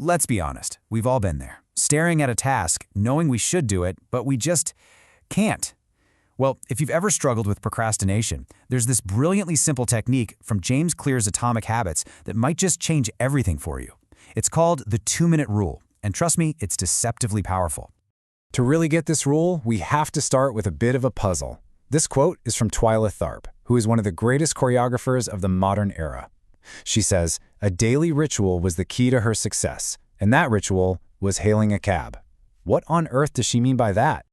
Let's be honest, we've all been there. Staring at a task, knowing we should do it, but we just can't. Well, if you've ever struggled with procrastination, there's this brilliantly simple technique from James Clear's Atomic Habits that might just change everything for you. It's called the 2-minute rule, and trust me, it's deceptively powerful. To really get this rule, we have to start with a bit of a puzzle. This quote is from Twyla Tharp, who is one of the greatest choreographers of the modern era. She says, "A daily ritual was the key to her success, and that ritual was hailing a cab." What on earth does she mean by that?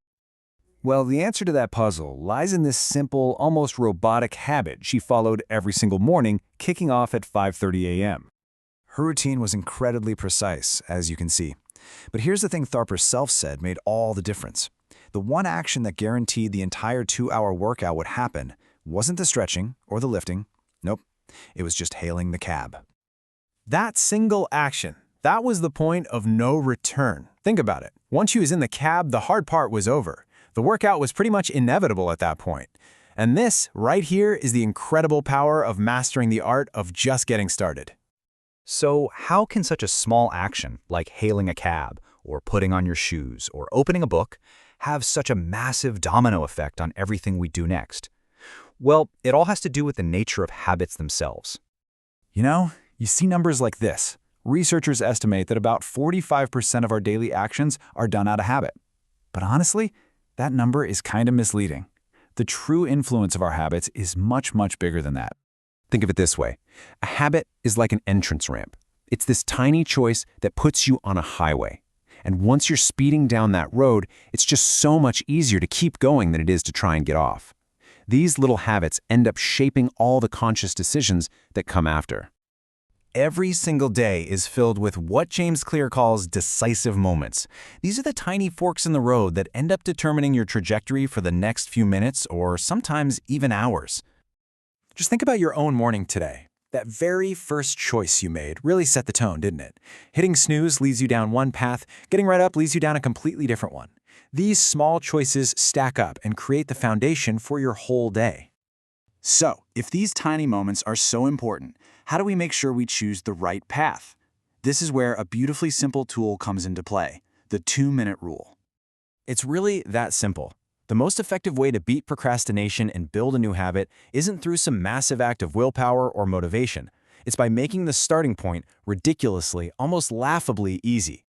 Well, the answer to that puzzle lies in this simple, almost robotic habit she followed every single morning, kicking off at 5:30 a.m. Her routine was incredibly precise, as you can see. But here's the thing Tharp herself said made all the difference. The one action that guaranteed the entire 2-hour workout would happen wasn't the stretching or the lifting. Nope, it was just hailing the cab. That single action, that was the point of no return. Think about it. Once she was in the cab, the hard part was over. The workout was pretty much inevitable at that point. And this, right here, is the incredible power of mastering the art of just getting started. So how can such a small action, like hailing a cab, or putting on your shoes, or opening a book, have such a massive domino effect on everything we do next? Well, it all has to do with the nature of habits themselves. You know, you see numbers like this. Researchers estimate that about 45% of our daily actions are done out of habit. But honestly, that number is kind of misleading. The true influence of our habits is much, much bigger than that. Think of it this way. A habit is like an entrance ramp. It's this tiny choice that puts you on a highway. And once you're speeding down that road, it's just so much easier to keep going than it is to try and get off. These little habits end up shaping all the conscious decisions that come after. Every single day is filled with what James Clear calls decisive moments. These are the tiny forks in the road that end up determining your trajectory for the next few minutes or sometimes even hours. Just think about your own morning today. That very first choice you made really set the tone, didn't it? Hitting snooze leads you down one path, getting right up leads you down a completely different one. These small choices stack up and create the foundation for your whole day. So, if these tiny moments are so important, how do we make sure we choose the right path? This is where a beautifully simple tool comes into play, the 2-minute rule. It's really that simple. The most effective way to beat procrastination and build a new habit isn't through some massive act of willpower or motivation. It's by making the starting point ridiculously, almost laughably easy.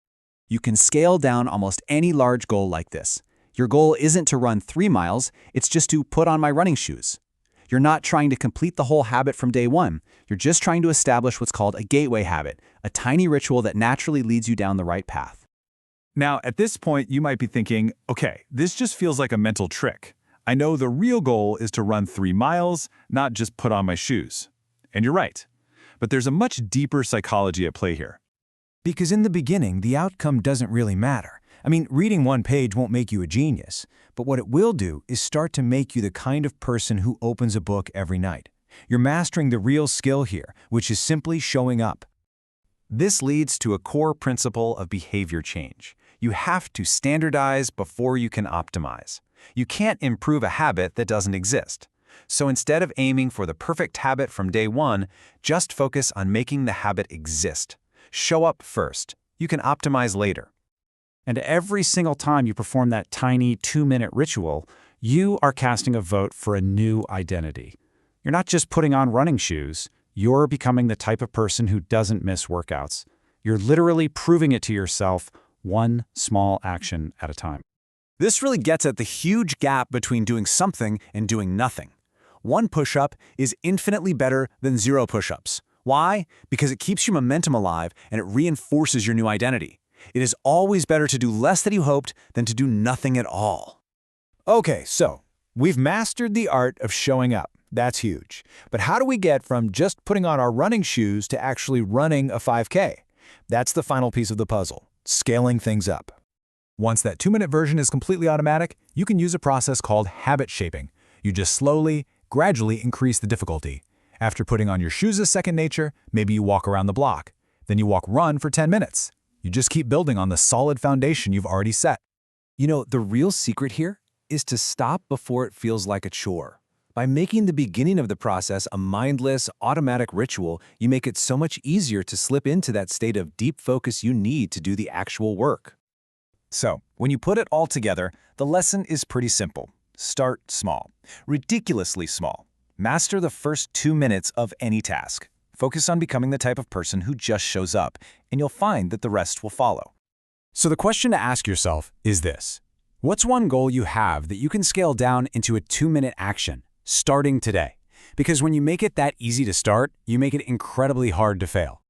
You can scale down almost any large goal like this. Your goal isn't to run 3 miles, it's just to put on my running shoes. You're not trying to complete the whole habit from day one. You're just trying to establish what's called a gateway habit, a tiny ritual that naturally leads you down the right path. Now, at this point, you might be thinking, okay, this just feels like a mental trick. I know the real goal is to run 3 miles, not just put on my shoes. And you're right. But there's a much deeper psychology at play here. Because in the beginning, the outcome doesn't really matter. I mean, reading one page won't make you a genius, but what it will do is start to make you the kind of person who opens a book every night. You're mastering the real skill here, which is simply showing up. This leads to a core principle of behavior change. You have to standardize before you can optimize. You can't improve a habit that doesn't exist. So instead of aiming for the perfect habit from day one, just focus on making the habit exist. Show up first. You can optimize later. And every single time you perform that tiny 2-minute ritual, you are casting a vote for a new identity. You're not just putting on running shoes, you're becoming the type of person who doesn't miss workouts. You're literally proving it to yourself, one small action at a time. This really gets at the huge gap between doing something and doing nothing. One push-up is infinitely better than 0 push-ups. Why? Because it keeps your momentum alive and it reinforces your new identity. It is always better to do less than you hoped than to do nothing at all. Okay, so we've mastered the art of showing up. That's huge. But how do we get from just putting on our running shoes to actually running a 5K? That's the final piece of the puzzle, scaling things up. Once that 2-minute version is completely automatic, you can use a process called habit shaping. You just slowly, gradually increase the difficulty. After putting on your shoes as second nature, maybe you walk around the block. Then you run for 10 minutes. You just keep building on the solid foundation you've already set. You know, the real secret here is to stop before it feels like a chore. By making the beginning of the process a mindless, automatic ritual, you make it so much easier to slip into that state of deep focus you need to do the actual work. So, when you put it all together, the lesson is pretty simple. Start small. Ridiculously small. Master the first 2 minutes of any task. Focus on becoming the type of person who just shows up, and you'll find that the rest will follow. So the question to ask yourself is this. What's one goal you have that you can scale down into a 2-minute action, starting today? Because when you make it that easy to start, you make it incredibly hard to fail.